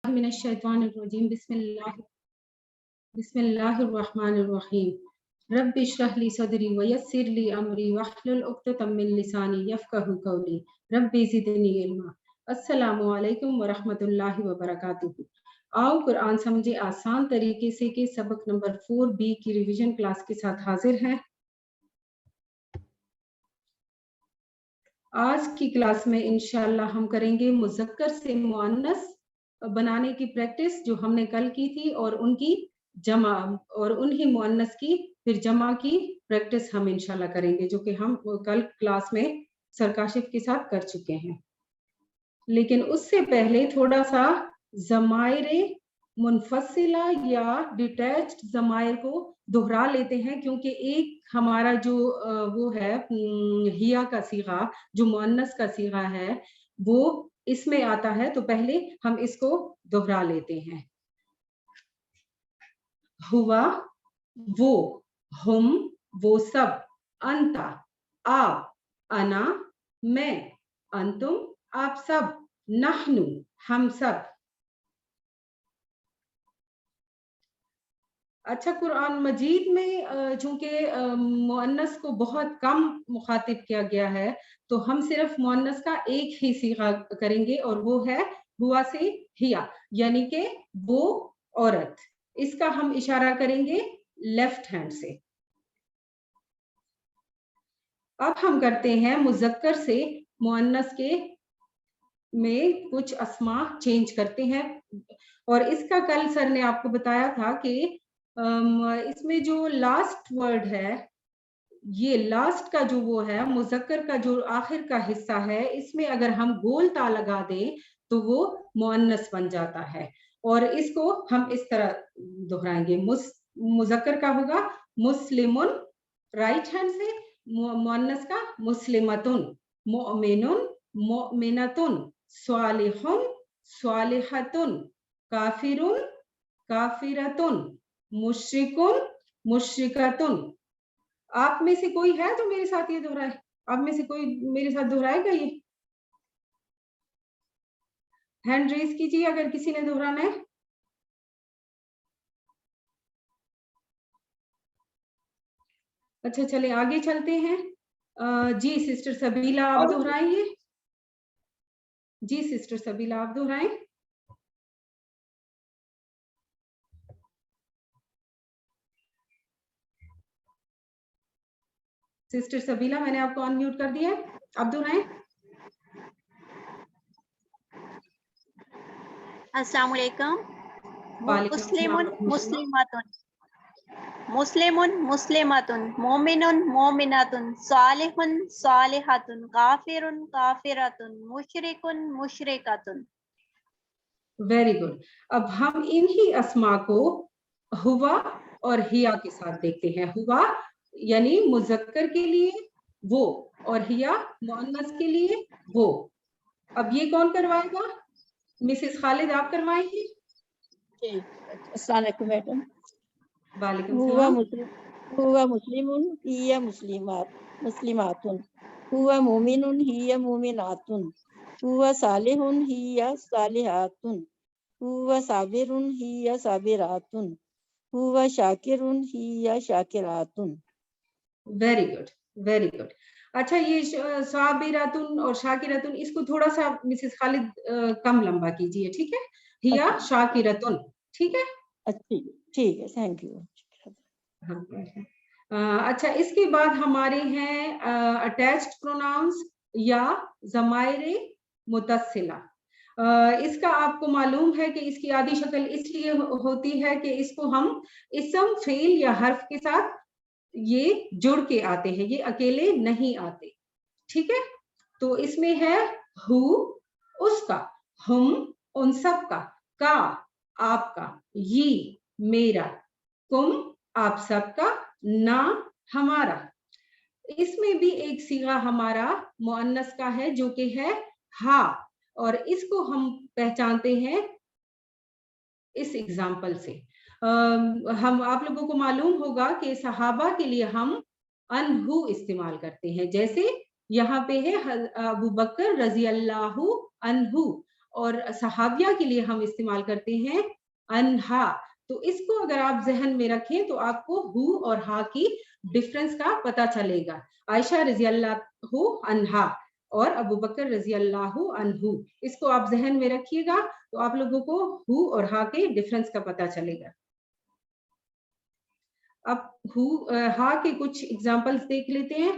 मिनश्शैतानिर्रजीम बिस्मिल्लाहिर्रहमानिर्रहीम रब्बि इश्रह ली सदरी व यस्सिर ली अमरी वहलुल उक़्दतम मिन लिसानी यफ़क़हू क़ौली रब्बि ज़िदनी इल्मा। अस्सलामु अलैकुम व रहमतुल्लाहि व बरकातुहू। आओ कुरान समझे आसान तरीके से के सबक नंबर 4B की रिवीजन क्लास के साथ हाजिर हैं। आज की क्लास में इंशाअल्लाह हम करेंगे मुज़क्कर से मुअन्नस बनाने की प्रैक्टिस जो हमने कल की थी, और उनकी जमा और उन्हीं मुअन्नस की फिर जमा की प्रैक्टिस हम इंशाल्लाह करेंगे, जो कि हम कल क्लास में सरकाशिफ के साथ कर चुके हैं। लेकिन उससे पहले थोड़ा सा ज़माइरे मुनफसिला या डिटैच्ड ज़माइर को दोहरा लेते हैं, क्योंकि एक हमारा जो वो है हिया का सीगा जो मुअन्नस का सीगा है वो इसमें आता है, तो पहले हम इसको दोहरा लेते हैं। हुआ वो, हुम वो सब, अंता आप, अना मैं, अंतुम आप सब, नहनु हम सब। अच्छा, कुरान मजीद में चूंकि मुअन्नस को बहुत कम मुखातिब किया गया है, तो हम सिर्फ मुअन्नस का एक ही सीगा करेंगे, और वो है हुआ से हिया, यानी कि वो औरत। इसका हम इशारा करेंगे लेफ्ट हैंड से। अब हम करते हैं मुज़क्कर से मुअन्नस के में कुछ अस्मा चेंज करते हैं, और इसका कल सर ने आपको बताया था कि इसमें जो लास्ट वर्ड है, ये लास्ट का जो वो है मुज़क्कर का जो आखिर का हिस्सा है, इसमें अगर हम गोल ता लगा दें तो वो मुअन्नस बन जाता है, और इसको हम इस तरह दोहराएंगे। मुज़क्कर का होगा मुस्लिमुन राइट हैंड से, मुअन्नस का मुस्लिमतुन, मुअमिनुन मुअमिनतुन, स्वालिहुन स्वालिहतुन, काफिरुन काफिरतुन, मुश्रिकुन मुश्रिकतुन। आप में से कोई है तो मेरे साथ ये दोहराए? आप में से कोई मेरे साथ दोहराएगा? ये हैंड रेज कीजिए अगर किसी ने दोहराना है। अच्छा, चले आगे चलते हैं। जी सिस्टर सबीला आप दोहराइए। जी सिस्टर सबीला आप दोहराएं। सिस्टर सबीला मैंने आपको अनम्यूट कर दिया, आप दोहराएं। अस्सलाम वालेकुम। मुस्लिमुन मुस्लिमातुन, मुस्लिमुन मुस्लिमातुन, मोमिनुन मोमिनातुन, सालिहुन सालिहातुन, काफिरुन काफिरातुन, मुशरिकुन मुशरिकातुन। Very good. अब हम इन्हीं अस्मा को हुआ और हिया के साथ देखते हैं। हुआ यानी मुज़क्कर के लिए वो, और हिया मुअन्नस के लिए वो। अब ये कौन करवाएगा? मिसेस खालिद आप करवाएंगी। अस्सलाम वालेकुम मैडम। वालेकुम सलाम। हुवा मुस्लिमुन हिया मुस्लिमातुन, हुवा मोमिनुन हिया मोमिनातुन, हुवा सालिहुन हिया सालिहातुन, हुवा साबिरुन हिया साबिरातुन, हुवा शाकिरुन हिया शाकिरातुन। Very good, very good. अच्छा, ये साबिरातुन और शाकिरातुन, इसको थोड़ा सा मिसेस खालिद कम लंबा कीजिए, ठीक है? हिया शाकिरातुन, ठीक है? ठीक है, थैंक यू। अच्छा, इसके बाद हमारे हैं अटैच्ड प्रोनाउंस या ज़माइरे मुतस्सिला। इसका आपको मालूम है कि इसकी आदि शक्ल इसलिए होती है कि इसको हम इसम फेल या हर्फ के साथ ये जुड़ के आते हैं, ये अकेले नहीं आते, ठीक है? तो इसमें है हु उसका, हम उन सब का आपका, ये मेरा, तुम आप सबका, ना हमारा। इसमें भी एक सीगा हमारा मुअन्नस का है जो कि है हा, और इसको हम पहचानते हैं इस एग्जाम्पल से। हम आप लोगों को मालूम होगा कि सहाबा के लिए हम अनहु इस्तेमाल करते हैं, जैसे यहाँ पे है अबू बकर रजी अल्लाहु अनहु, اور صحابیہ کے لیے ہم استعمال کرتے ہیں انہا. تو اس کو اگر آپ ذہن میں رکھیں تو آپ کو ہو اور ہا کی ڈفرنس کا پتہ چلے گا. عائشہ رضی اللہ عنہا اور ابو بکر رضی اللہ عنہ, اس کو آپ ذہن میں رکھیے گا تو آپ لوگوں کو ہو اور ہا کے ڈفرنس کا پتہ چلے گا. اب ہا کے کچھ ایگزامپلس دیکھ لیتے ہیں.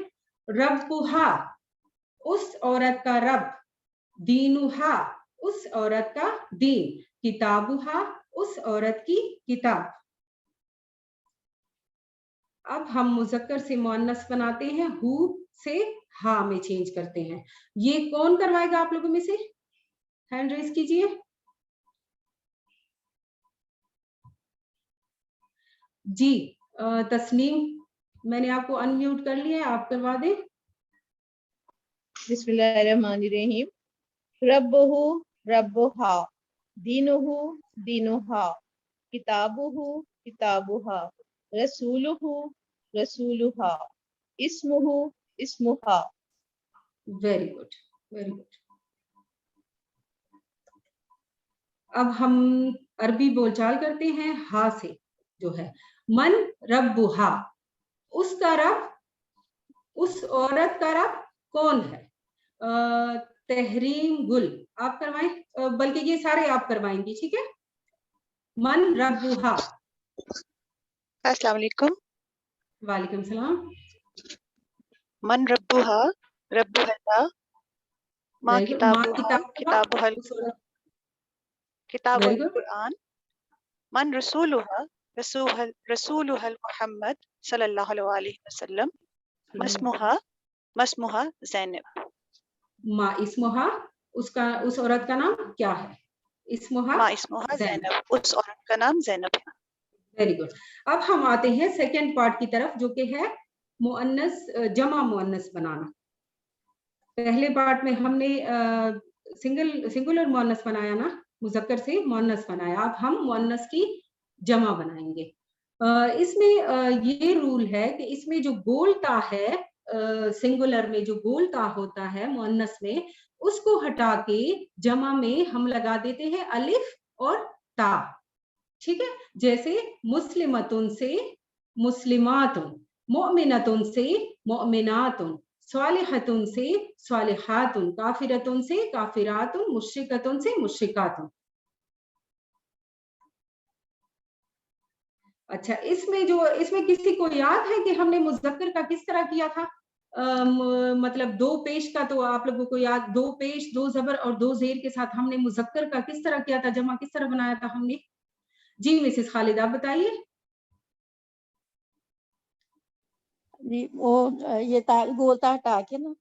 ربھا, اس عورت کا رب. دینھا, اس عورت کا دین. کتابھا, اس عورت کی کتاب. اب ہم مذکر سے مؤنث بناتے ہیں, ہو سے ہا میں چینج کرتے ہیں. یہ کون کروائے گا آپ لوگوں میں سے؟ ہینڈ ریز کیجئے. جی تسنیم, میں نے آپ کو ان میوٹ کر لیا ہے, آپ کروا دیں. بسم اللہ الرحمن الرحیم. ربہ ربہا, دینہ دینہا, کتابہ کتابہا, رسولہ رسولہا, اسمہ اسمہا. Very good, very good. اب ہم عربی بول چال کرتے ہیں ہا سے, جو ہے من ربہا, اس کا رب, اس عورت کا رب کون ہے؟ تحریم گل, آپ کروائیں, بلکہ یہ سارے آپ کروائیں گی, ٹھیک ہے. من ربہا. السلام علیکم. وعلیکم السلام. من ربہا رب اللہ, ما Very good. ما کتابہا کتابہا, کتاب اس عورت. کتاب Very good. القرآن. من رسولہا رسولہ محمد صلی اللہ علیہ وسلم. مسمہا مسمہا زینب. ما اسمہا, اس عورت کا نام کیا ہے؟ اسمہا ما اسمہا زینب, اس عورت کا نام زینب ہے. Very good. اب ہم آتے ہیں سیکنڈ پارٹ کی طرف, جو کہ ہے مؤنث جمع مؤنث بنانا. پہلے پارٹ میں ہم نے سنگولر مؤنث بنایا نا, مذکر سے مؤنث بنایا. اب ہم مؤنث کی جمع بنائیں گے. اس میں یہ رول ہے کہ اس میں جو گولتا ہے, سنگولر میں جو گولتا ہوتا ہے مؤنث میں, اس کو ہٹا کے جمع میں ہم لگا دیتے ہیں الف اور تا, ٹھیک ہے. جیسے مسلمتن سے مسلماتن, مؤمنتن سے مؤمناتن, صالحتن سے صالحاتن, کافرتن سے کافراتن, مشرکتن سے مشرکاتن. اچھا, اس میں کسی کو یاد ہے کہ ہم نے مذکر کا کس طرح کیا تھا؟ مطلب دو پیش کا تو آپ لوگوں کو یاد, دو پیش, دو زبر اور دو زیر کے ساتھ ہم نے مذکر کا کس طرح کیا تھا, جمع کس طرح بنایا تھا ہم نے؟ جی مسز خالد آپ بتائیے. جی وہ یہ گولتا ہٹا کے نا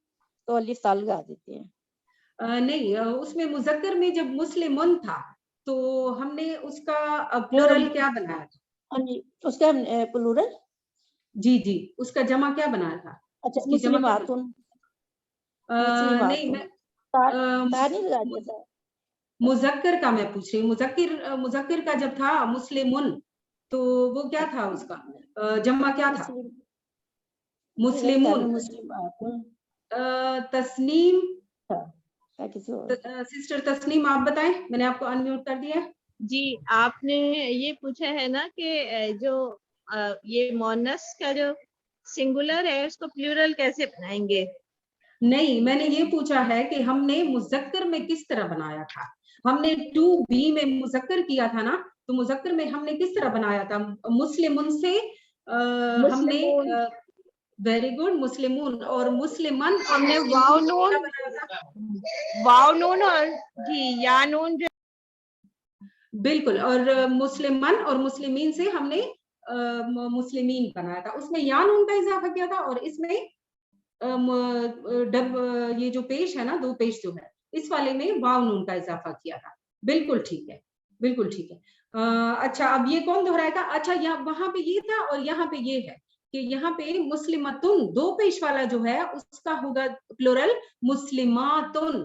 تو الف تا لگا دیتے ہیں. نہیں, اس میں مذکر میں جب مسلمن تھا تو ہم نے اس کا پلورل کیا بنایا تھا؟ جی اس کا پلورل, جی جی, اس کا جمع کیا بنایا تھا؟ اچھا اس کی جمع کیا مسلماتن. نہیں, میں تا نہیں لگا دیا تھا. مذکر کا میں پوچھ رہی ہوں. مذکر کا جب تھا مسلمن تو وہ کیا تھا, اس کا جمع کیا تھا؟ مسلمون. تسنیم, سسٹر تسنیم آپ بتائیں, میں نے آپ کو انمیوٹ کر دیا. جی آپ نے یہ پوچھا ہے نا کہ جو یہ مؤنث کا جو سنگولر ہے اس کو پلورل کیسے بنائیں گے؟ نہیں, میں نے یہ پوچھا ہے کہ ہم نے مذکر میں کس طرح بنایا تھا. ہم نے 2B میں مذکر کیا تھا نا, تو مذکر میں ہم نے کس طرح بنایا تھا؟ مسلمن سے ہم نے, ویری گڈ, مسلمون, اور مسلمن ہم نے واو نون اور جی یا نون جو بالکل, اور مسلمن اور مسلمین سے ہم نے مسلمین بنایا تھا. اس میں یا نون کا اضافہ کیا تھا, اور اس میں یہ جو پیش ہے نا, دو پیش جو ہے, اس والے میں واو نون کا اضافہ کیا تھا. بالکل ٹھیک ہے, بالکل ٹھیک ہے. اچھا, اب یہ کون دہرائے گا؟ اچھا, وہاں پہ یہ تھا اور یہاں پہ یہ ہے کہ یہاں پہ مسلمتن دو پیش والا جو ہے اس کا ہوگا پلورل مسلماتن,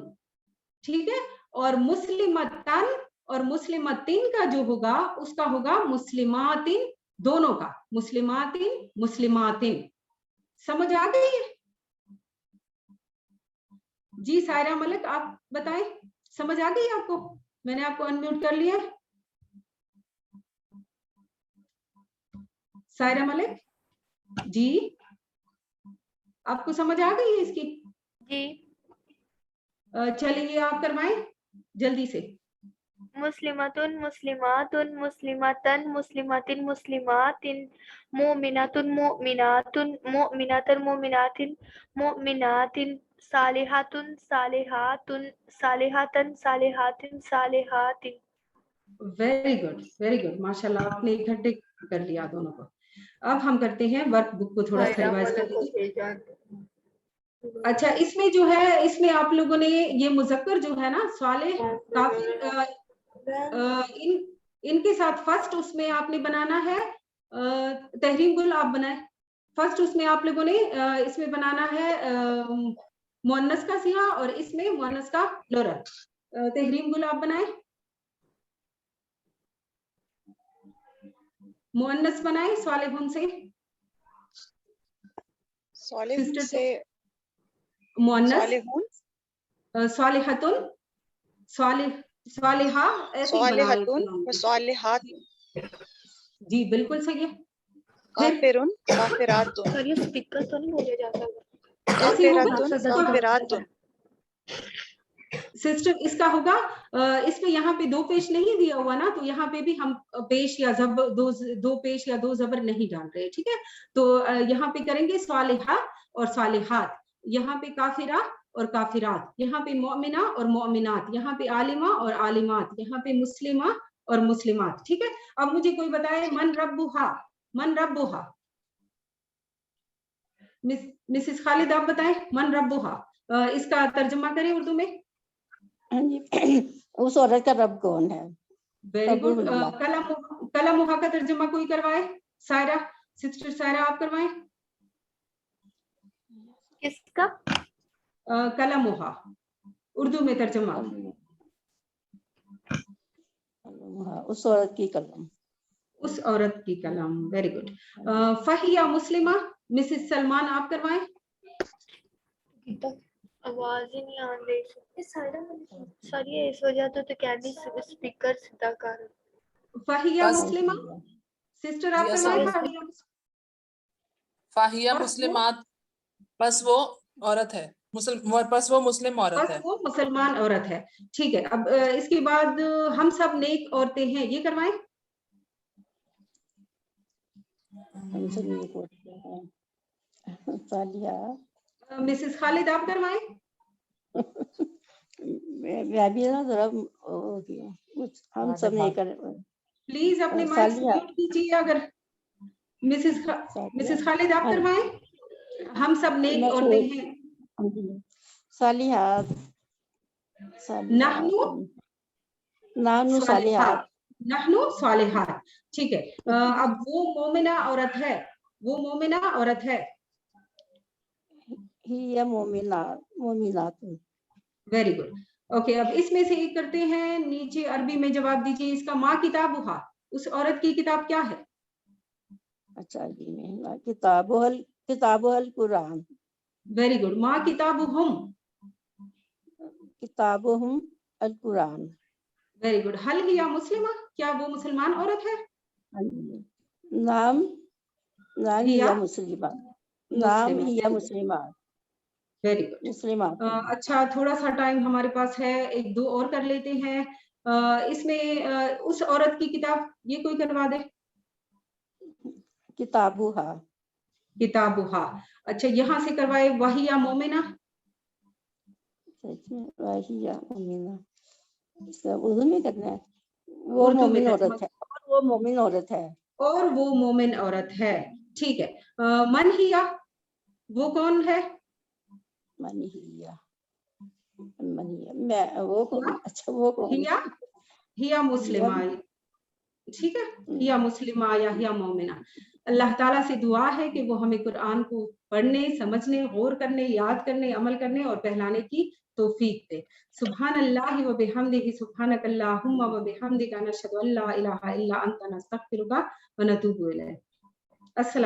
ٹھیک ہے. اور مسلمتن اور مسلمتین کا جو ہوگا اس کا ہوگا مسلماتن, دونوں کا مسلماتن مسلماتن. سمجھ آ گئی ہے؟ جی سائرہ ملک آپ بتائیں, समझ आ गई आपको? मैंने आपको अनम्यूट कर लिया। सायरा मलिक जी, आपको समझ आ गई है इसकी? जी। चलिए आप करवाएं जल्दी से। मुस्लिमतुन मुस्लिमातुन मुस्लिमतन मुस्लिमतिन मुस्लिमातिन मुमिनातुन मुमिनातुन मुमिनातन मुमिनातिन मुमिनातिन सालिहातुन सालिहातुन सालिहातन सालिहातिन सालिहातिन। वेरी गुड माशाल्लाह, आपने इकट्ठे कर लिया दोनों को। अब हम करते हैं वर्क बुक को थोड़ा सा रिवाइज कर लीजिए। अच्छा, इसमें जो है, इसमें आप लोगों ने ये मुजक्कर जो है ना, सालेह, काफिर, इनके साथ फर्स्ट उसमें आपने बनाना है तहरीम गुल, आप बनाए फर्स्ट। उसमें आप लोगों ने इसमें बनाना है मुअन्नस का सिगा और इसमें मुअन्नस का प्लुरल। तहरीम गुल आप बनाए, मुअन्नस बनाए सालिहुन से, सालिहुन से मुअन्नस, सालिहुन, सालिहतुन, सालिहा, ऐसे सालिहतुन व बनाए। सालिहात, जी बिल्कुल सही है। काफिरुन काफिरातुन, सर ये स्पीकर तो नहीं बोले जाता? काफिरातुन काफिरातुन। सिस्टर इसका होगा, इसमें यहाँ पे दो पेश नहीं दिया हुआ ना, तो यहाँ पे भी हम पेश या जबर, दो पेश या दो जबर नहीं डाल रहे, ठीक है? तो यहाँ पे करेंगे सालिहा और सालिहात, यहाँ पे काफिरा और काफिरात, यहाँ पे मोमिना और मोमिनात, यहाँ पे आलिमा और आलिमात, यहाँ पे मुस्लिमा और मुस्लिमात, ठीक है? अब मुझे कोई बताए मन रब्बुहा, मन रब्बुहा। मिसेस खालिद आप बताएं, मन रब्बुहा इसका तर्जुमा करें उर्दू में। उस औरत का रब कौन है? Very good. कलमुहा का तर्जुमा कोई करवाए? सायरा, सिस्टर सायरा आप करवाएं। किसका? कलमुहा उर्दू में तर्जुमा। उस औरत की कलम, उस औरत की कलम। Very good. फहिया मुस्लिमा, मिसेस सलमान आप करवाएं। आवाज ही नहीं आ रही सर, ये इस वजह तो क्या भी स्पीकर सीधा कर। फहिया मुस्लिमा, सिस्टर आप करवाएं। फाहिया मुस्लिमात, बस वो औरत है, बस वो मुस्लिम औरत है, वो मुसलमान औरत है, ठीक है? अब इसके बाद हम सब नेक औरतें हैं, ये करवाएं। हम सब नेक औरतें हैं। सालिया, मिसेस खालिद आप करवाएं। मैं भी ना जरा हम सब नहीं कर। प्लीज अपने माइक म्यूट कीजिए। अगर मिसेस खालिद आप करवाएं। हम सब नेक औरतें हैं। सालिहात, नहनु नानु सालिहात, नहनु सालिहात, ठीक है? अब वो मोमिना औरत है, वो मोमिना औरत है। हिया मोमिनात, मोमिनात। Very good. ओके, अब इसमें से एक करते हैं, नीचे अरबी में जवाब दीजिए इसका। माँ किताबुहा, उस औरत की किताब क्या है? अच्छा जी, में किताबुल कुरान। Very good. माँ किताबुहुम, किताबुहुम अल कुरान। Very good. हल हिया मुस्लिमा, क्या वो मुसलमान औरत है? नाम हिया मुस्लिमा, नाम हिया मुस्लिमा। Very good, मुस्लिमा। अच्छा, थोड़ा सा टाइम हमारे पास है, एक दो और कर लेते हैं। इसमें उस औरत की किताब, ये कोई करवा दे। किताबुहा, किताबुहा। अच्छा, यहाँ से करवाए वहिया मोमिना। वहिया मोमिना, सब उर्दू में करना है। वो मोमिन औरत है, वो मोमिन औरत है, और वो मोमिन औरत है, ठीक है? मन हिया, वो कौन है? मन हिया, मैं वो कौन? अच्छा, वो कौन? हिया मुस्लिमा, ठीक है? हिया मुस्लिमा या हिया मोमिना। अल्लाह ताला से दुआ है कि वो हमें कुरान को पढ़ने, समझने, गौर करने, याद करने, अमल करने और पहलाने की तौफीक दे। सुभान अल्लाह व बिहम्दिही, सुभानक अल्लाहुम्मा व बिहम्दिका, नशहदु अल्ला इलाहा इल्ला अंता, नस्तगफिरुका व नतूबु इलैक। अस्सलाम।